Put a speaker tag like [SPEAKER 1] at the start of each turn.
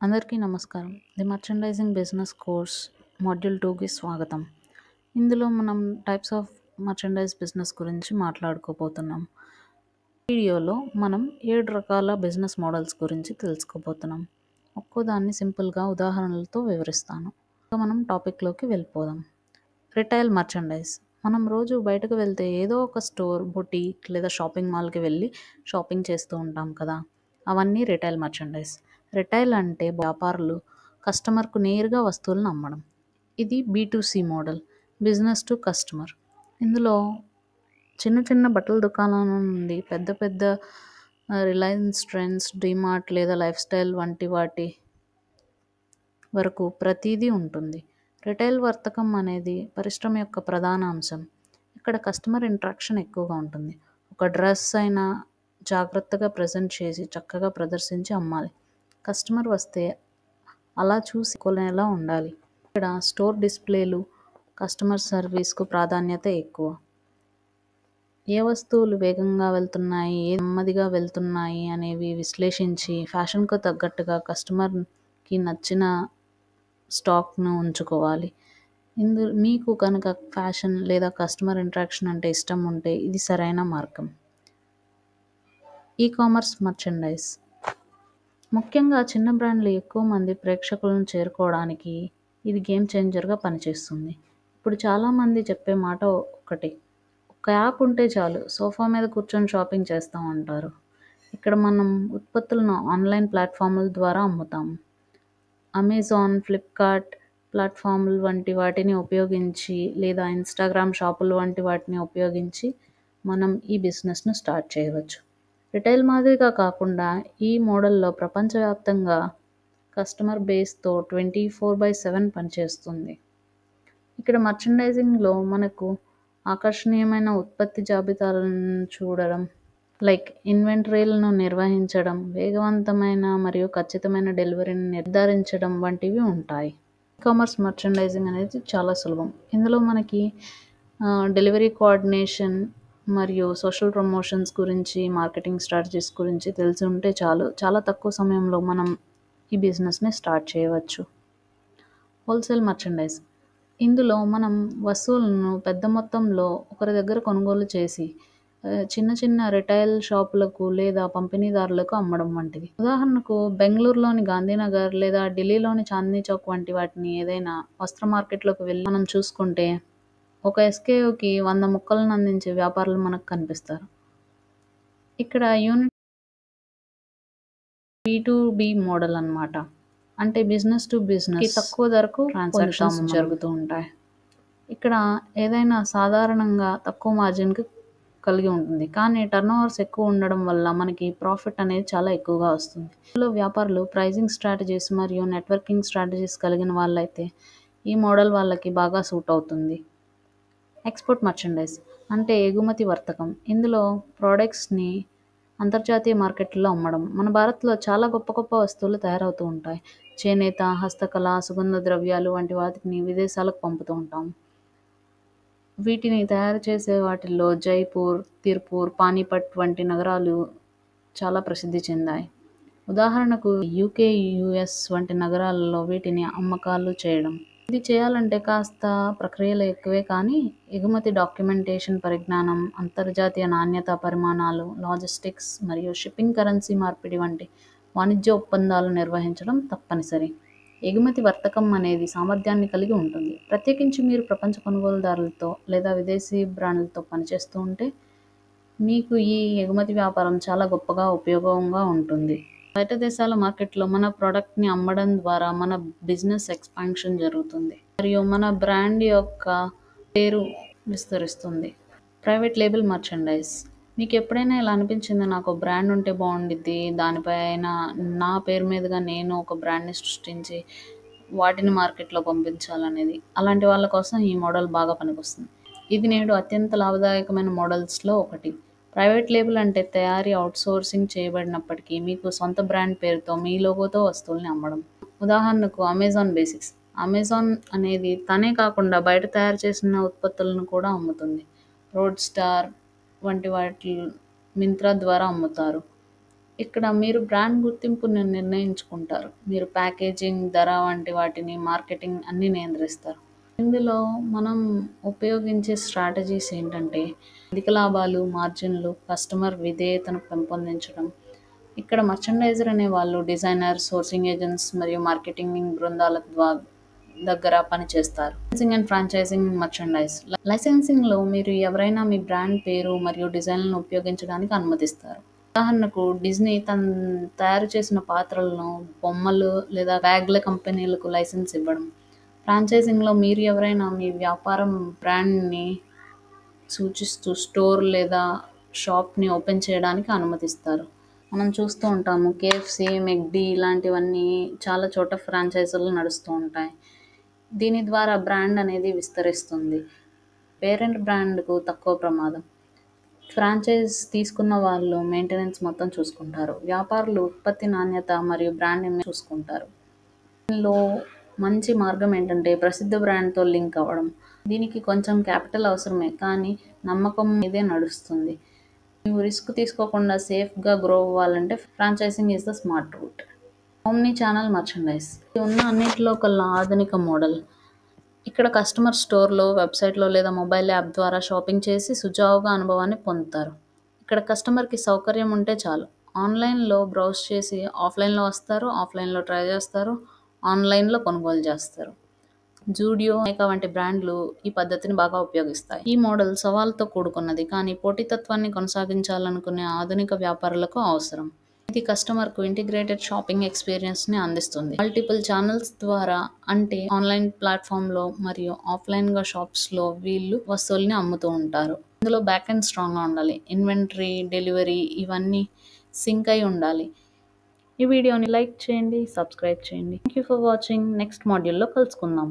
[SPEAKER 1] అందరికీ నమస్కారం. The merchandising business course module 2కి స్వాగతం. ఇందులో మనం టైప్స్ ఆఫ్ మర్చండైజ్ బిజినెస్ గురించి మాట్లాడుకోబోతున్నాం. వీడియోలో మనం 7 రకాల బిజినెస్ మోడల్స్ గురించి తెలుసుకోబోతున్నాం. ఒక్కోదాన్ని సింపుల్గా ఉదాహరణలతో వివరిస్తాను. మనం టాపిక్లోకి వెళ్ళిపోదాం. Retail merchandise. మనం రోజు బయటకు వెళ్తే ఏదో ఒక స్టోర్, బొటీక్ లేదా షాపింగ్ మాల్కి వెళ్ళి షాపింగ్ చేస్తూ ఉంటాం కదా, అవన్నీ రిటైల్ మర్చండైజ్. రిటైల్ అంటే వ్యాపారులు కస్టమర్కు నేరుగా వస్తువులను అమ్మడం. ఇది B2C model, business to customer. ఇందులో చిన్న చిన్న బట్టల దుకాణాల నుండి పెద్ద పెద్ద రిలయన్స్ ట్రెండ్స్, డిమార్ట్ లేదా లైఫ్ స్టైల్ వంటి వాటి వరకు ప్రతిదీ ఉంటుంది. రిటైల్ వర్తకం అనేది పరిశ్రమ యొక్క ప్రధాన అంశం. ఇక్కడ కస్టమర్ ఇంటరాక్షన్ ఎక్కువగా ఉంటుంది. ఒక డ్రెస్ అయినా జాగ్రత్తగా ప్రజెంట్ చేసి చక్కగా ప్రదర్శించి అమ్మాలి. కస్టమర్ వస్తే అలా చూసి కొనేలా ఉండాలి. ఇక్కడ స్టోర్ డిస్ప్లేలు, కస్టమర్ సర్వీస్కు ప్రాధాన్యత ఎక్కువ. ఏ వస్తువులు వేగంగా వెళ్తున్నాయి, ఏ నెమ్మదిగా వెళ్తున్నాయి అనేవి విశ్లేషించి ఫ్యాషన్కు తగ్గట్టుగా కస్టమర్కి నచ్చిన స్టాక్ను ఉంచుకోవాలి. మీకు కనుక ఫ్యాషన్ లేదా కస్టమర్ ఇంటరాక్షన్ అంటే ఇష్టం ఉంటే ఇది సరైన మార్గం. Ecommerce merchandise. ముఖ్యంగా చిన్న బ్రాండ్లు ఎక్కువ మంది ప్రేక్షకులను చేరుకోవడానికి ఇది గేమ్ చేంజర్గా పనిచేస్తుంది. ఇప్పుడు చాలామంది చెప్పే మాట ఒకటి, ఒక యాప్ ఉంటే చాలు, సోఫా మీద కూర్చొని షాపింగ్ చేస్తాం అంటారు. ఇక్కడ మనం ఉత్పత్తులను ఆన్లైన్ ప్లాట్ఫామ్ల ద్వారా అమ్ముతాము. అమెజాన్, ఫ్లిప్కార్ట్ ప్లాట్ఫామ్లు వంటి వాటిని ఉపయోగించి లేదా ఇన్స్టాగ్రామ్ షాపులు వంటి వాటిని ఉపయోగించి మనం ఈ బిజినెస్ను స్టార్ట్ చేయవచ్చు. రిటైల్ మాదిరిగా కాకుండా ఈ మోడల్లో ప్రపంచవ్యాప్తంగా కస్టమర్ బేస్తో 24/7 పనిచేస్తుంది. ఇక్కడ మర్చండైజింగ్లో మనకు ఆకర్షణీయమైన ఉత్పత్తి జాబితాలను చూడడం, లైక్ ఇన్వెంటరీలను నిర్వహించడం, వేగవంతమైన మరియు ఖచ్చితమైన డెలివరీని నిర్ధారించడం వంటివి ఉంటాయి. ఈ-కామర్స్ మర్చండైజింగ్ అనేది చాలా సులభం. ఇందులో మనకి డెలివరీ కోఆర్డినేషన్ మరియు సోషల్ ప్రమోషన్స్ గురించి, మార్కెటింగ్ స్ట్రాటజీస్ గురించి తెలిసి ఉంటే చాలు, చాలా తక్కువ సమయంలో మనం ఈ బిజినెస్ని స్టార్ట్ చేయవచ్చు. Wholesale merchandise. ఇందులో మనం వస్తువులను పెద్ద మొత్తంలో ఒకరి దగ్గర కొనుగోలు చేసి చిన్న చిన్న రిటైల్ షాపులకు లేదా పంపిణీదారులకు అమ్మడం వంటిది. ఉదాహరణకు బెంగళూరులోని గాంధీనగర్ లేదా ఢిల్లీలోని చాందనీ చౌక్ వంటి వాటిని ఏదైనా వస్త్ర మార్కెట్లోకి వెళ్ళి మనం చూసుకుంటే ఒక SKUకి 100 ముక్కలను అందించే వ్యాపారులు మనకు కనిపిస్తారు. ఇక్కడ యూనిట్ B2B మోడల్ అన్నమాట. అంటే బిజినెస్ టు బిజినెస్ తక్కువ ధరకు ట్రాన్సాక్షన్స్ జరుగుతూ ఉంటాయి. ఇక్కడ ఏదైనా సాధారణంగా తక్కువ మార్జిన్కి కలిగి ఉంటుంది, కానీ టర్నోవర్స్ ఎక్కువ ఉండడం వల్ల మనకి ప్రాఫిట్ అనేది చాలా ఎక్కువగా వస్తుంది. ఇందులో వ్యాపారులు ప్రైజింగ్ స్ట్రాటజీస్ మరియు నెట్వర్కింగ్ స్ట్రాటజీస్ కలిగిన వాళ్ళైతే ఈ మోడల్ వాళ్ళకి బాగా సూట్ అవుతుంది. ఎక్స్పోర్ట్ మర్చండైజ్ అంటే ఎగుమతి వర్తకం. ఇందులో ప్రోడక్ట్స్ని అంతర్జాతీయ మార్కెట్లో అమ్మడం. మన భారత్లో చాలా గొప్ప గొప్ప వస్తువులు తయారవుతూ ఉంటాయి. చేనేత, హస్తకళ, సుగంధ ద్రవ్యాలు వంటి వాటిని విదేశాలకు పంపుతూ ఉంటాం. వీటిని తయారు చేసే వాటిల్లో జైపూర్, తిరుపూర్, పానీపట్ వంటి నగరాలు చాలా ప్రసిద్ధి చెందాయి. ఉదాహరణకు UK, US వంటి నగరాలలో వీటిని అమ్మకాలు చేయడం. ఇది చేయాలంటే కాస్త ప్రక్రియలు ఎక్కువే, కానీ ఎగుమతి డాక్యుమెంటేషన్ పరిజ్ఞానం, అంతర్జాతీయ నాణ్యత పరిమాణాలు, లాజిస్టిక్స్ మరియు షిప్పింగ్ కరెన్సీ మార్పిడి వంటి వాణిజ్య ఒప్పందాలు నిర్వహించడం తప్పనిసరి. ఎగుమతి వర్తకం అనేది సామర్థ్యాన్ని కలిగి ఉంటుంది. ప్రత్యేకించి మీరు ప్రపంచ కొనుగోలుదారులతో లేదా విదేశీ బ్రాండ్లతో పనిచేస్తూ ఉంటే మీకు ఈ ఎగుమతి వ్యాపారం చాలా గొప్పగా ఉపయోగంగా ఉంటుంది. బయట దేశాల మార్కెట్లో మన ప్రోడక్ట్ని అమ్మడం ద్వారా మన బిజినెస్ ఎక్స్పాన్షన్ జరుగుతుంది మరియు మన బ్రాండ్ యొక్క పేరు విస్తరిస్తుంది. Private label merchandise. మీకు ఎప్పుడైనా ఇలా అనిపించింది, నాకు ఒక బ్రాండ్ ఉంటే బాగుండిద్ది, దానిపైన నా పేరు మీదుగా నేను ఒక బ్రాండ్ని సృష్టించి వాటిని మార్కెట్లో పంపించాలనేది? అలాంటి వాళ్ళ కోసం ఈ మోడల్ బాగా పనికొస్తుంది. ఇది నేడు అత్యంత లాభదాయకమైన మోడల్స్లో ఒకటి. ప్రైవేట్ లేబుల్ అంటే తయారీ అవుట్సోర్సింగ్ చేయబడినప్పటికీ మీకు సొంత బ్రాండ్ పేరుతో మీ లోగోతో వస్తువుల్ని అమ్మడం. ఉదాహరణకు అమెజాన్ బేసిక్స్. అమెజాన్ అనేది తనే కాకుండా బయట తయారు చేసిన ఉత్పత్తులను కూడా అమ్ముతుంది. రోడ్ స్టార్ వంటి వాటి మింత్రా ద్వారా అమ్ముతారు. ఇక్కడ మీరు బ్రాండ్ గుర్తింపుని నిర్ణయించుకుంటారు. మీరు ప్యాకేజింగ్, ధర వంటి వాటిని మార్కెటింగ్ అన్నీ నియంత్రిస్తారు. ఇందులో మనం ఉపయోగించే స్ట్రాటజీస్ ఏంటంటే అధిక లాభాలు, మార్జిన్లు, కస్టమర్ విధేయతను పెంపొందించడం. ఇక్కడ మర్చండైజర్ అనే వాళ్ళు డిజైనర్, సోర్సింగ్ ఏజెంట్స్ మరియు మార్కెటింగ్ బృందాల దగ్గర పనిచేస్తారు. Licensing and franchising merchandise. లైసెన్సింగ్లో మీరు ఎవరైనా మీ బ్రాండ్ పేరు మరియు డిజైన్లను ఉపయోగించడానికి అనుమతిస్తారు. ఉదాహరణకు డిజ్నీ తయారు చేసిన పాత్రలను, బొమ్మలు లేదా బ్యాగ్ల కంపెనీలకు లైసెన్స్ ఇవ్వడం. ఫ్రాంచైజింగ్లో మీరు ఎవరైనా మీ వ్యాపారం బ్రాండ్ని సూచిస్తూ స్టోర్ లేదా షాప్ని ఓపెన్ చేయడానికి అనుమతిస్తారు. మనం చూస్తూ ఉంటాము కేఎఫ్సి, మెక్డీ ఇలాంటివన్నీ చాలా చోట ఫ్రాంచైజీలు నడుస్తూ ఉంటాయి. దీని ద్వారా బ్రాండ్ అనేది విస్తరిస్తుంది. పేరెంట్ బ్రాండ్కు తక్కువ ప్రమాదం. ఫ్రాంచైజ్ తీసుకున్న వాళ్ళు మెయింటెనెన్స్ మొత్తం చూసుకుంటారు. వ్యాపారులు ఉత్పత్తి నాణ్యత మరియు బ్రాండ్ ఇమేజ్ చూసుకుంటారు. దీనిలో మంచి మార్గం ఏంటంటే ప్రసిద్ధ బ్రాండ్తో లింక్ అవ్వడం. దీనికి కొంచెం క్యాపిటల్ అవసరమే, కానీ నమ్మకం మీదే నడుస్తుంది. ನೀವು రిస్క్ తీసుకోకుండా సేఫ్గా గ్రో అవ్వాలంటే franchising is the smart route. Omni channel merchandise ఉన్న అన్నిటిలో కల్లా ఆధునిక మోడల్. ఇక్కడ కస్టమర్ స్టోర్లో, వెబ్సైట్లో లేదా మొబైల్ యాప్ ద్వారా షాపింగ్ చేసి సుజావుగా అనుభవాన్ని పొందుతారు. ఇక్కడ కస్టమర్కి సౌకర్యం ఉంటే చాలు. ఆన్లైన్లో బ్రౌజ్ చేసి ఆఫ్లైన్లో వస్తారు, ఆఫ్లైన్లో ట్రై చేస్తారు, ఆన్లైన్లో కొనుగోలు చేస్తారు. జూడియో, నైకా వంటి బ్రాండ్లు ఈ పద్ధతిని బాగా ఉపయోగిస్తాయి. ఈ మోడల్ సవాలుతో కూడుకున్నది, కానీ పోటీతత్వాన్ని కొనసాగించాలనుకునే ఆధునిక వ్యాపారులకు అవసరం. ఇది కస్టమర్కు ఇంటిగ్రేటెడ్ షాపింగ్ ఎక్స్పీరియన్స్ని అందిస్తుంది. మల్టిపుల్ ఛానల్స్ ద్వారా, అంటే ఆన్లైన్ ప్లాట్ఫామ్లో మరియు ఆఫ్లైన్గా షాప్స్లో వీళ్ళు వస్తువుల్ని అమ్ముతూ ఉంటారు. ఇందులో బ్యాక్ ఎండ్ స్ట్రాంగ్గా ఉండాలి. ఇన్వెంటరీ, డెలివరీ ఇవన్నీ సింక్ అయి ఉండాలి. ఈ వీడియోని లైక్ చేయండి, సబ్స్క్రైబ్ చేయండి. Thank you for watching. Next మాడ్యూల్లో కలుసుకుందాం.